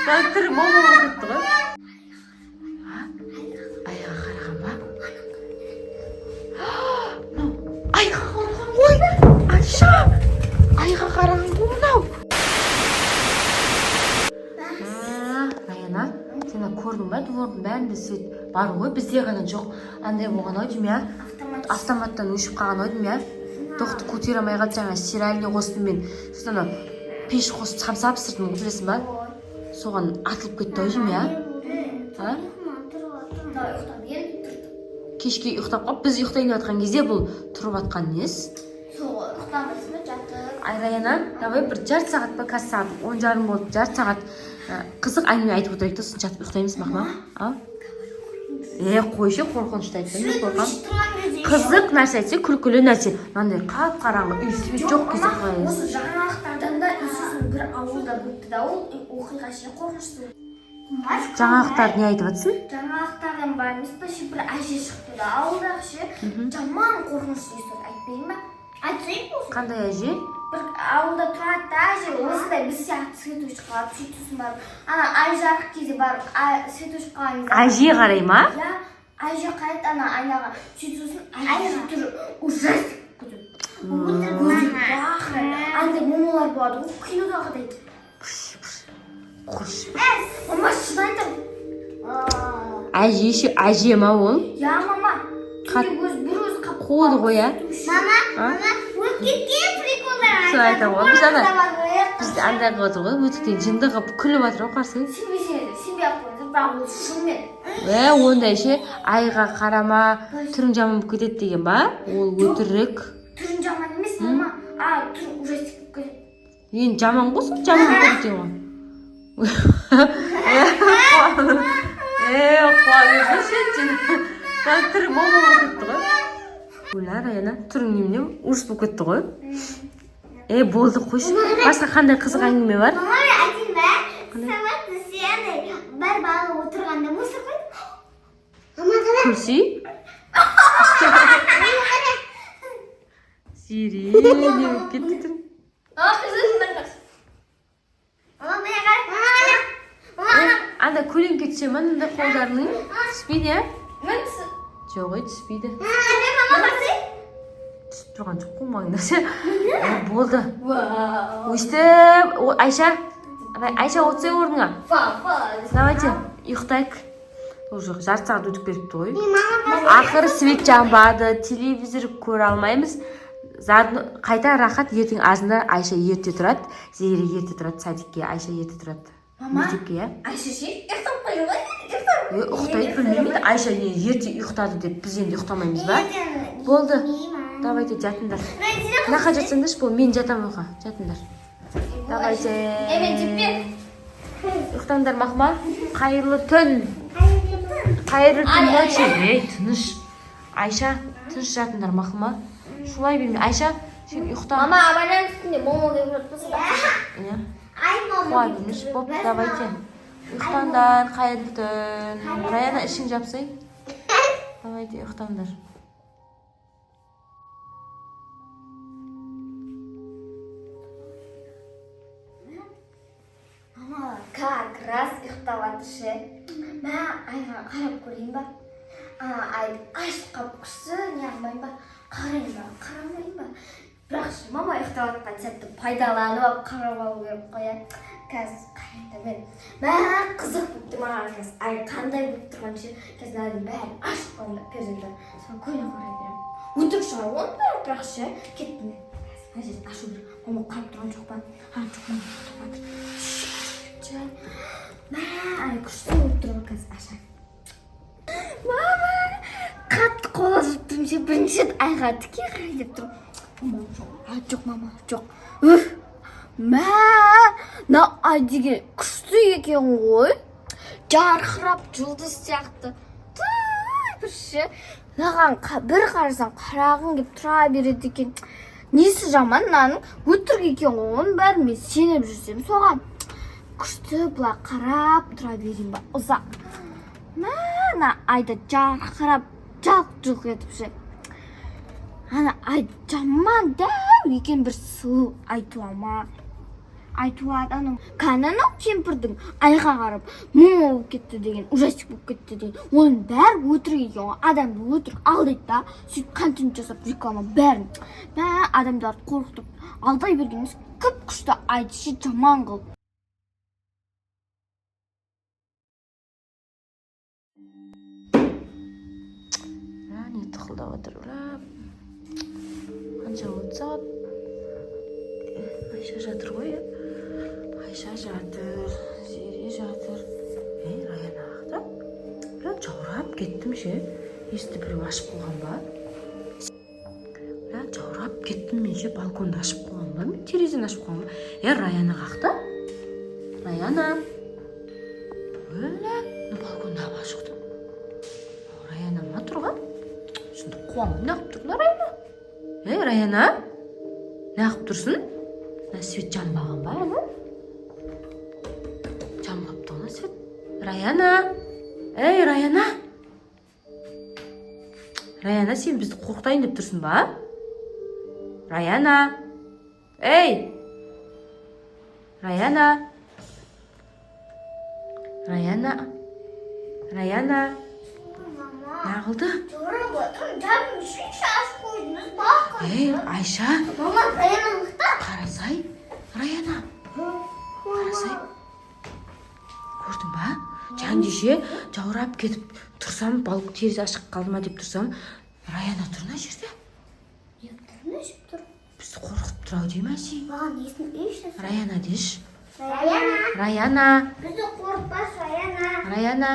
Доктор момо кетті ғой. Айға қараған ба? Айға қараған ғой. Айша! Айға қараған ғой мынау. Раяна, сені көрдің ба? Двордың бәрінде свет бар ғой. Бізде ғана жоқ. Андай болған ой деймін, я? Автоматтан өшіп қалған ой деймін, я? Тоқты көтере алмай қалды, жаңа стиральный қостым мен. Сосын пеш қосып самсап сыртын білесің ба? Соған атылып кетті ой деймін, я? Кешке ұйықтап қалып, біз ұйықтайын деп жатқан кезде бұл тұрып жатқан нес. Ай, Раяна, давай бір жарты сағат па, қазір сағат 10:30 болды, жарты сағат қызық әңгіме айтып отырайық та, сосын жатып ұйықтаймыз, мақма? Қойшы, қорқынышты айтсам, мен қорқам. Қызық нәрсе айтса, күлкілі нәрсе. Мынандай қап-қараңғы үй свет жоқ кезде қалайыз. Осы жаңалықтардан да үйсізін бір ауылда өтті да, ол оқиға ше қорқынышты. Жаңалықтар не айтып жатсың? Жаңалықтардан бар емес па, ше бір әже шықты да, ауылдағы ше жаман қорқынышты естіп айтпайын ба? Айтсайын болсын. Қандай әже? Бір ауылда тұрады да әже, осындай біз сияқты светочка қалып, сөйтсін барып. Ана ай жарық кезде барып, светочка қалайын. Әже қарай ма? Я, әже қарайды ана айнаға, сөйтсін әже түрі ужастик көтіп. Көзі бақырай, андай момалар болады, ол кинодағыдай. Қош. Мама шынайтын. Әже ма ол? Я, мама. Бір өзі қап. Қоды ғой, я? Мама, өткеткен приколдар. Сол айта ғой, біз андай қылып ғой, өтіктен жынды қып күліп жатыр ғой, қарсы. Сенбей ақ қойды, бірақ ол шынмен. Ондай ше, айға қарама, түрің жаман болып кетеді деген ба? Ол өтірік. Түрің жаман емес, мама. Түрің ужастик болып кетеді. Енді жаман қосын, жаман болып кетеді ғой. Қуанып сен түрің момо болып кетті ғой. Ойла, Раяна, түрің немене ұрыс болып кетті ғой. Болды, қойшы. Басқа қандай қызық әңгіме бар? Мама, мен айтайын ба? Сабатты сен бір бала отырғанда мұсы қойды. Күлсей? Сири, не болып кетті түрің? Анда көлеңке түсе ма, анда қолдарының түспейді, я? Жоқ, түспейді. Түсіп тұрған жоқ қомаңда ше. Болды. Өстіп, Айша, отырсай орныңа. Давайте, ұйықтайық. Уже жарты сағат өтіп беріпті ғой. Ақыры свет жанбады, телевизор көре алмаймыз. Қайта рахат ертең азында Айша ерте тұрады. Зейре ерте тұрады садикке, Айша ерте тұрады. Мектепке, я? Айша ше, ұйықтап қойды ғой? Ұйықтайды білмеймін. Айша ерте ұйықтады деп біз енді ұйықтамаймыз ба? Болды. Давайте жатыңдар. Нақа жатсаңдар, бұл мен жатам ұйқа. Жатыңдар. Давайте. Ұйықтаңдар мақма. Қайырлы түн. Қайырлы түн ночи. Тыныш. Айша, тыныш жатыңдар мақма. Шулай берме. Айша, сен ұйықта. Мама, абайлан үстінде момо деп жатпаса. Қуай бермеш. Боп, давайте. Ұйықтаңдар, қайырлы түн. Раяна, ішің жапсай. Давайте, ұйықтаңдар. Мама, как раз ұйықтап атыршы. Мә, айға қарап көрейін ба? Айды ашып қап күшті, не армайын ба? Қарайын ба, қарамайын ба? Бірақ мама ұйықтап атқан сәтті пайдаланып қарап алу керек қоя. Қазір қайында мен. Мә, қызық бұпты маған қазір. Ай, қандай бұп тұрған ше. Қазір әлдің бәрін ашып қалында перзенді. Соны көне қарай берем. Өтіп шығар, оны бәрі бірақ ше. Кеттім мен. Қазір жерін ашу керек. Мама қарап тұрған жоқ па? Жоқ, мама ұйықтап атыр. Мә, ай, күшті болып тұрған қазір ашар. Мама, қатты қола жұттым ше. Бірінші айға тіке қарай деп тұрым. Мама, жоқ, мама, жоқ. Мә, ай деген күшті екен ғой. Жарқырап жұлдыз сияқты. Бір ше. Наған бір қарасаң қарағың кеп тұра береді екен. Несі жаман наның? Өтірік екен ғой. Оның бәрін мен сеніп жүрсем соған. Күшті бұла қарап тұра берейін ба. Ұзақ. Мә, айда жарқырап жалқ-жұлқ етіп ше. Ай жаман дәу екен бір сұлу айтуама. айтып анау кананау кемпірдің айға қарап мұң болып кетті деген, ужастик болып кетті деген. Оның бәрі өтірік екен ғой. Адамды өтірік алдайды да, сөйтіп контент жасап реклама бәрін. Адамдарды қорқытып алдай бергеніміз көп күшті айтышы жаман қылып. Не тықылдап отыр ұлап. Қанша отса Айша жатыр ғой, Айша жатыр, Зере жатыр. Раяна ақта. Бірақ жаурап кеттім ше. Есті біреу ашып қойған ба? Бірақ жаурап кеттім мен ше. Балконды ашып қойған ба? Мен терезені ашып қойған ба? Раяна ақта? Раяна. Балконда ма шықты? Раяна ма тұрған? Şimdi қуамын, не қып тұрсың, Раяна? Раяна? Не қып тұрсың? Свет жанбаған ба, әні? Жанбапты оны свет. Раяна? Раяна? Раяна, сен бізді қорқытайын деп тұрсың ба? Раяна? Раяна? Раяна? Раяна? Ne oldu? Ayşe. Mama Rayana'lıkta. Karasay. Rayana. Karasay. Көрдің ба? Жан-жеше жаурап кетіп тұрсам, балып терезе ашық қалды ма деп тұрсам, Раяна тұр мына жерде. Не тұрмын тұр? Бізді қорқытып тұр ау деймін сен. Маған несін ешті? Раяна деш. Раяна. Бізді қорқытпас Раяна. Раяна.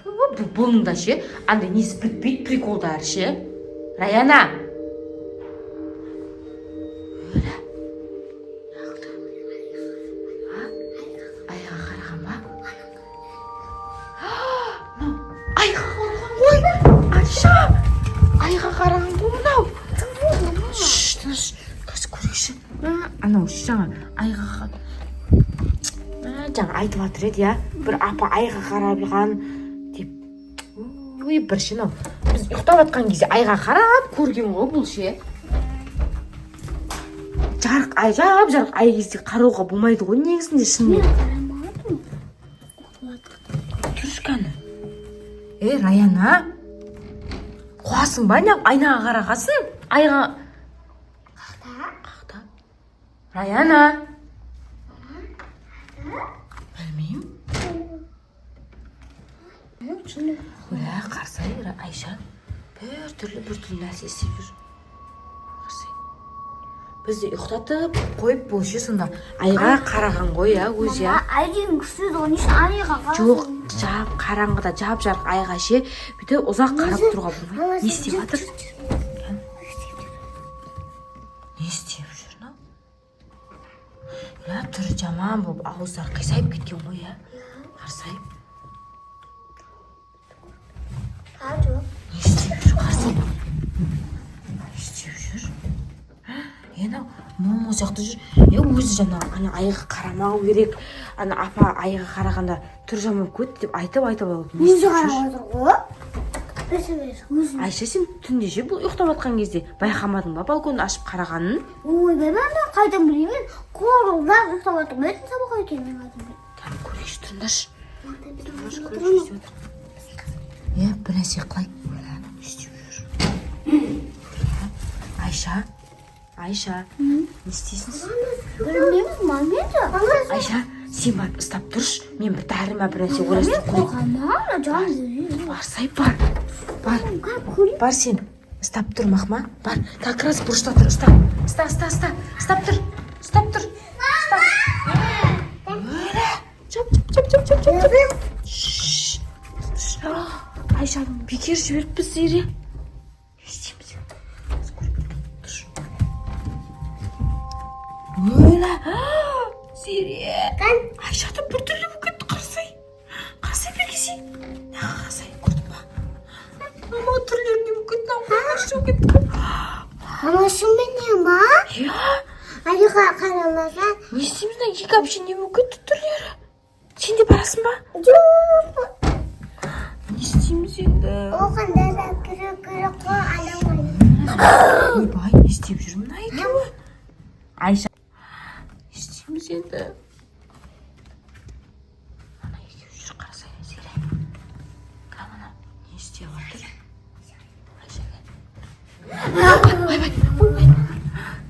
Бұның да ше, андай несі бітпейді приколдары ше. Раяна! Өлі? Айға қараған ба? Айға қараған ғой! Айша! Айға қараған ғой мынау! Тыныш, қазір көрейші. Анау жаңа айға қараған. Жаңа айтып жатыр еді, я? Бір апа айға қарабылған деп. Бір шынау. Біз ұйықтап атқан кезде айға қарап көрген ғой бұл ше. Жарық ай, жарық ай кезде қарауға болмайды ғой негізінде шынымен. Қарамадым. Түрішканы. Раяна. Қуасың ба, не айнаға қарағасын? Айға... Қақта? Раяна. Білмеймін. Қарсай, Айша. Бір түрлі нәрсе істеп жүр. Қарсай. Бізді ұйықтатып қойып бұл ше сонда айға қараған ғой, өзі. Ай деген күшсіз, оның үшін айға қараған. Жоқ, қараңғыда жап-жарық айға ше. Бүйтіп ұзақ қарап тұруға болмайды. Не істеп жатыр? Не істеп жүр, мынау? Түрі жаман болып, ауыздары қисайып кеткен ғой, Қарсай. Не істеп жүр, Қарсай? Не істеп жүр? Момо жақты жүр. Өзі жаңа айға қарамау керек. Апа айға қарағанда түр жаман көт деп айтып алып. Өзі қарап отыр ғой. Айша, сен түнде ше бұл ұйықтап жатқан кезде байқамадың ба балконды ашып қарағанын? Ой, мен қайдан білеймін? Қорылдап ұйықтап жатырмын. Мен сабақ екенін айтып. Көрейші, тұрыңдаршы. Бір нәрсе қылайық. Не істеп жүр? Айша, не істейсің? Білмейміз, мамеді. Айша, сен барып ұстап тұрш. Мен бір дәріма бір нәрсе ойластырып қойып. Қорқама, жан жүрейін. Барсай, бар сен. Ұстап тұр, мақма. Бар, как раз бұрышта тұр. Ұстап тұр. Чап. Айша, бекер жіберіп біз Зере. Не істейміз? Зере. Айшады бір түрлі болып кетті. Қарсай бергесі. Қарсай, көрдің ба? Мама түрлеріне болып кетті. Қарсы болып кетті. Мама, шынымен ба? Айға қарамаса. Не істейміз? Екі вообще не болып кетті түрлері. Сен де барасың ба? Жоқ. Не істейміз енді? Оғанда да күрі қой аламайды. Не істеп жүрмін екеуі? Айша. Қайсымыз енді? Ана екеуі жүр, қарасай, Зере. Камана, не істеп жатыр?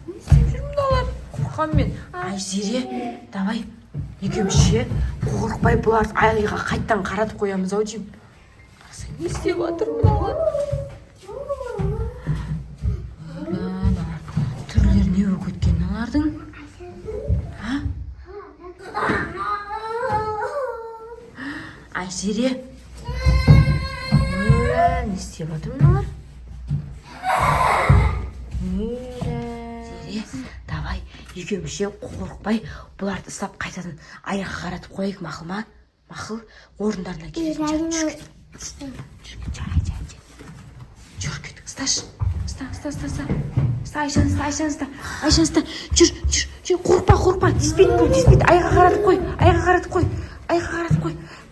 Не істеп жүр мыналар? Қорқам мен. Ай, Зере, давай, екеуміз ше, қорықпай бұларды айғайға қайттан қаратып қоямыз ау деймін. Қарасай, не істеп жатыр мыналар? Түрлері не болып кеткен мыналардың? Ай, Зере. Не істеп жатыр мыналар? Зере, давай, екеумізше қорықпай бұларды ұстап қайтадан аяққа қаратып қойайық, мақұл ма? Мақұл, орындарына келетін жат. Жүр кет, ұсташы. Ұста. Айшаны ұста. Жүр, қорықпа. Теспейді. Аяққа қаратып қой.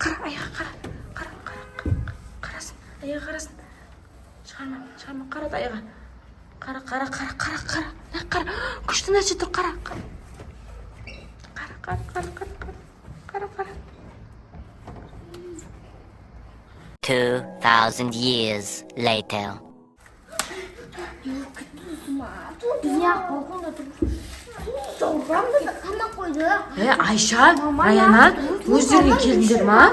Қара, аяққа қара. Қарасын, аяға қарасын. Шығарма, қарады аяға. Қара. Күшті нәрсе тұр, қара. Қара. 2,000 years later. Я қорқында тұрып. Соғырамды қана қойды. Айша, Раяна, өздеріне келдіңдер ма?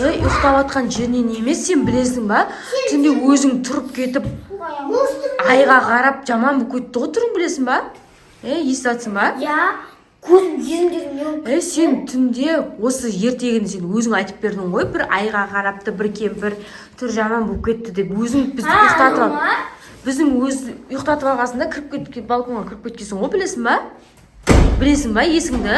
Ұйықтаватқан жерінен емес, сен білесің ба? Түнде өзің тұрып кетіп, айға қарап жаман болып кетті ғой, түрін білесің ба? Естатсың ба? Көзім жезімдерім не? Сен түнде осы ертегіні сен өзің айтып бердің ғой, бір айға қарапты, бір кемпір түр жаман болып кетті деп өзің бізді ұйықтатып ал. Біздің өз ұйықтатып алғасында балконға кіріп кеткенсің ғой, білесің ба? Білесің ба есіңді?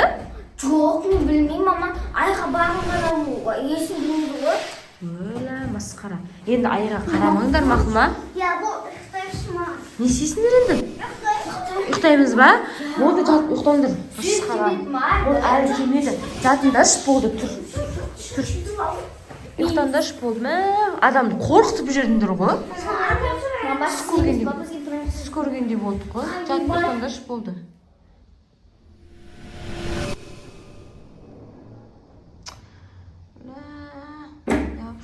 Жоқ, мен білмеймін, мама. Айға бағынғанға есім білмейді ғой. Өлә, масқара. Енді айға қарамаңдар, мақұл ма? Бұл ұйықтайсың ма? Не істейсіңдер енді? Ұйықтаймыз ба? Болды, жалт, ұйықтаңдар. Ол әлі келмеді. Жатыңдаршы, болды, тұр. Ұйықтаңдаршы, болды ма? Адамды қорқытып жүрдіңдер ғой. Сіз көргендей болды ғой. Жатың, ұйықтаңдаршы, болды.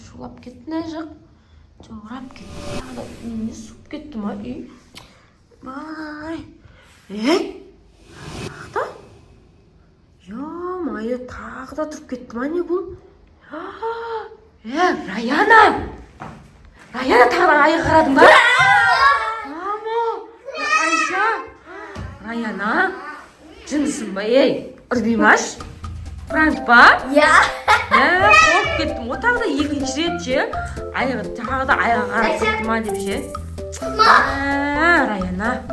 Шулап кетті не жақ? Жоғырап кетті. Үйіне суып кетті ма үй? Бай. Тақта? Майы тағы да тұрып кетті ма не бұл? Раяна! Раяна, тағы да айға қарадың ба? Айша! Раяна! Жынысың ба, үрбеймаш? Пранк ба? Қорып кеттім, о тағы да екінші рет ше. Тағы да айға қарап кетті ма деп ше. Раяна,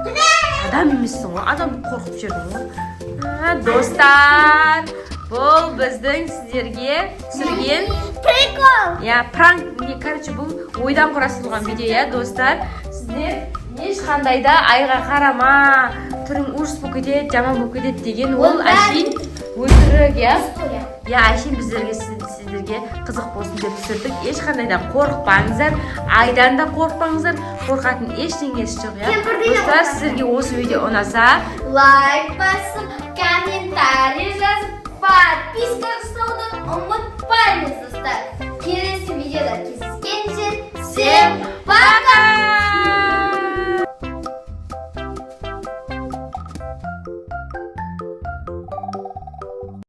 адам емессің ғой, адамды қорқып жүрдің ғой. Достар, бұл біздің сіздерге түсірген прикол. Пранк, бұл ойдан құрастырылған видео, достар. Сіздер ешқандай да айға қарама, түрің ұрыс болып кетеді, жаман болып кетеді деген ол әшейін өтірік, әшейін сіздерге қызық болсын деп түсірдік. Ешқандай да қорықпаңыздар, айдан да қорықпаңыздар, қорқатын ештеңесі жоқ. Достар, сіздерге осы видео ұнаса, лайк басып, комментарий жазып, подписка жасауды ұмытпаймыз, достар. Келесі видеода кездескенше, всем пока!